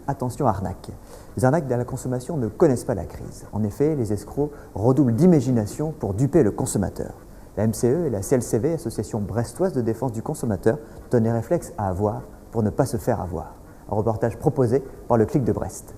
attention arnaque. Les arnaques à la consommation ne connaissent pas la crise. En effet, les escrocs redoublent d'imagination pour duper le consommateur. La MCE et la CLCV, Association brestoise de défense du consommateur, donnent les réflexes à avoir pour ne pas se faire avoir. Un reportage proposé par le Clic de Brest.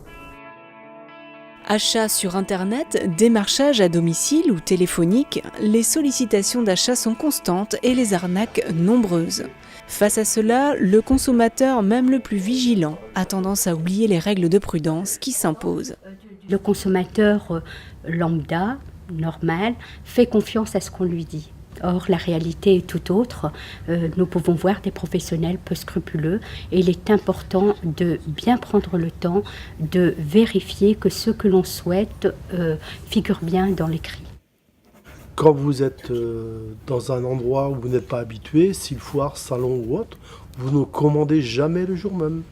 Achat sur Internet, démarchage à domicile ou téléphonique, les sollicitations d'achat sont constantes et les arnaques nombreuses. Face à cela, le consommateur, même le plus vigilant, a tendance à oublier les règles de prudence qui s'imposent. Le consommateur lambda, normal, fait confiance à ce qu'on lui dit. Or, la réalité est tout autre. Nous pouvons voir des professionnels peu scrupuleux et il est important de bien prendre le temps de vérifier que ce que l'on souhaite figure bien dans l'écrit. Quand vous êtes dans un endroit où vous n'êtes pas habitué, s'il foire, salon ou autre, vous ne commandez jamais le jour même.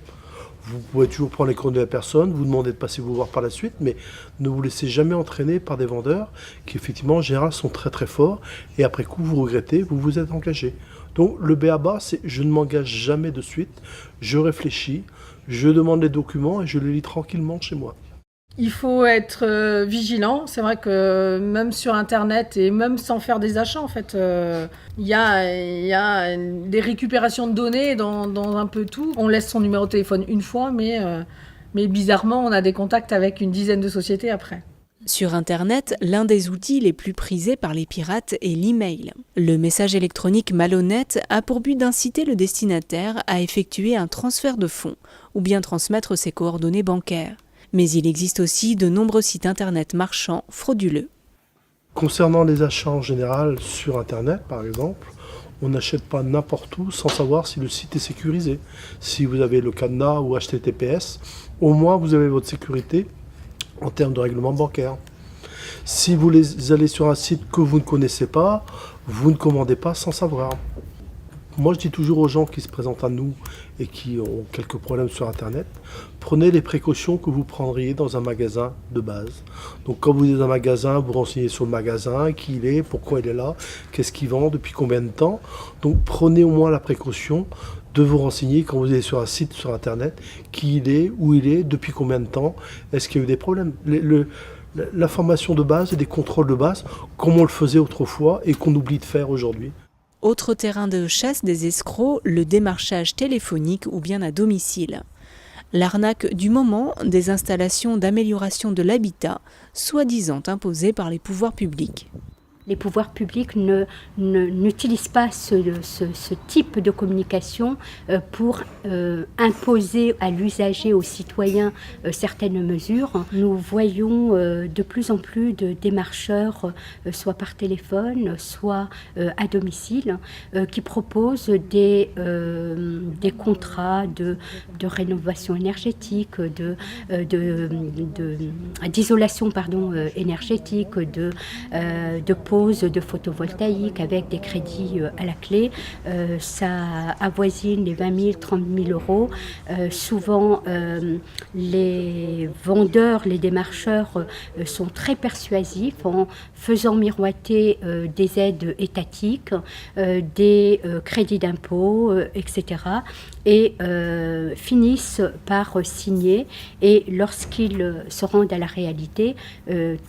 Vous pouvez toujours prendre les coordonnées de la personne, vous demandez de passer vous voir par la suite, mais ne vous laissez jamais entraîner par des vendeurs qui, effectivement, en général, sont très très forts et après coup, vous regrettez, vous vous êtes engagé. Donc, le b.a.-ba, c'est je ne m'engage jamais de suite, je réfléchis, je demande les documents et je les lis tranquillement chez moi. Il faut être vigilant. C'est vrai que même sur Internet et même sans faire des achats, en fait, il y a des récupérations de données dans un peu tout. On laisse son numéro de téléphone une fois, mais bizarrement, on a des contacts avec une dizaine de sociétés après. Sur Internet, l'un des outils les plus prisés par les pirates est l'email. Le message électronique malhonnête a pour but d'inciter le destinataire à effectuer un transfert de fonds ou bien transmettre ses coordonnées bancaires. Mais il existe aussi de nombreux sites Internet marchands frauduleux. Concernant les achats en général sur Internet, par exemple, on n'achète pas n'importe où sans savoir si le site est sécurisé. Si vous avez le cadenas ou HTTPS, au moins vous avez votre sécurité en termes de règlement bancaire. Si vous allez sur un site que vous ne connaissez pas, vous ne commandez pas sans savoir. Moi, je dis toujours aux gens qui se présentent à nous et qui ont quelques problèmes sur Internet, prenez les précautions que vous prendriez dans un magasin de base. Donc, quand vous êtes dans un magasin, vous renseignez sur le magasin, qui il est, pourquoi il est là, qu'est-ce qu'il vend, depuis combien de temps. Donc, prenez au moins la précaution de vous renseigner quand vous allez sur un site sur Internet, qui il est, où il est, depuis combien de temps, est-ce qu'il y a eu des problèmes. L'information de base et des contrôles de base, comme on le faisait autrefois et qu'on oublie de faire aujourd'hui. Autre terrain de chasse des escrocs, le démarchage téléphonique ou bien à domicile. L'arnaque du moment des installations d'amélioration de l'habitat, soi-disant imposées par les pouvoirs publics. Les pouvoirs publics n'utilisent pas ce type de communication pour imposer à l'usager, aux citoyens, certaines mesures. Nous voyons de plus en plus de démarcheurs, soit par téléphone, soit à domicile, qui proposent des contrats de rénovation énergétique, d'isolation énergétique, de pose de photovoltaïque avec des crédits à la clé. Ça avoisine les 20 000, 30 000 euros. Souvent, les vendeurs, les démarcheurs sont très persuasifs en faisant miroiter des aides étatiques, des crédits d'impôt, etc. et finissent par signer. Et lorsqu'ils se rendent à la réalité,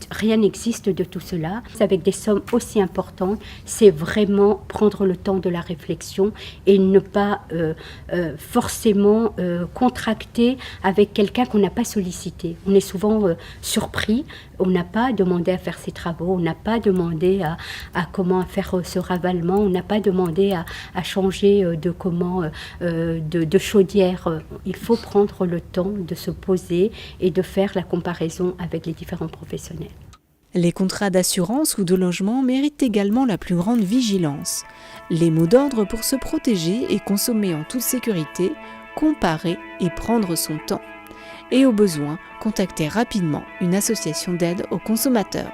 rien n'existe de tout cela. Avec des sommes aussi importantes, c'est vraiment prendre le temps de la réflexion et ne pas forcément contracter avec quelqu'un qu'on n'a pas sollicité. On est souvent surpris, on n'a pas demandé à faire ses travaux, on n'a pas demandé à comment faire ce ravalement, on n'a pas demandé à changer de chaudière. Il faut prendre le temps de se poser et de faire la comparaison avec les différents professionnels. Les contrats d'assurance ou de logement méritent également la plus grande vigilance. Les mots d'ordre pour se protéger et consommer en toute sécurité, comparer et prendre son temps. Et au besoin, contacter rapidement une association d'aide aux consommateurs.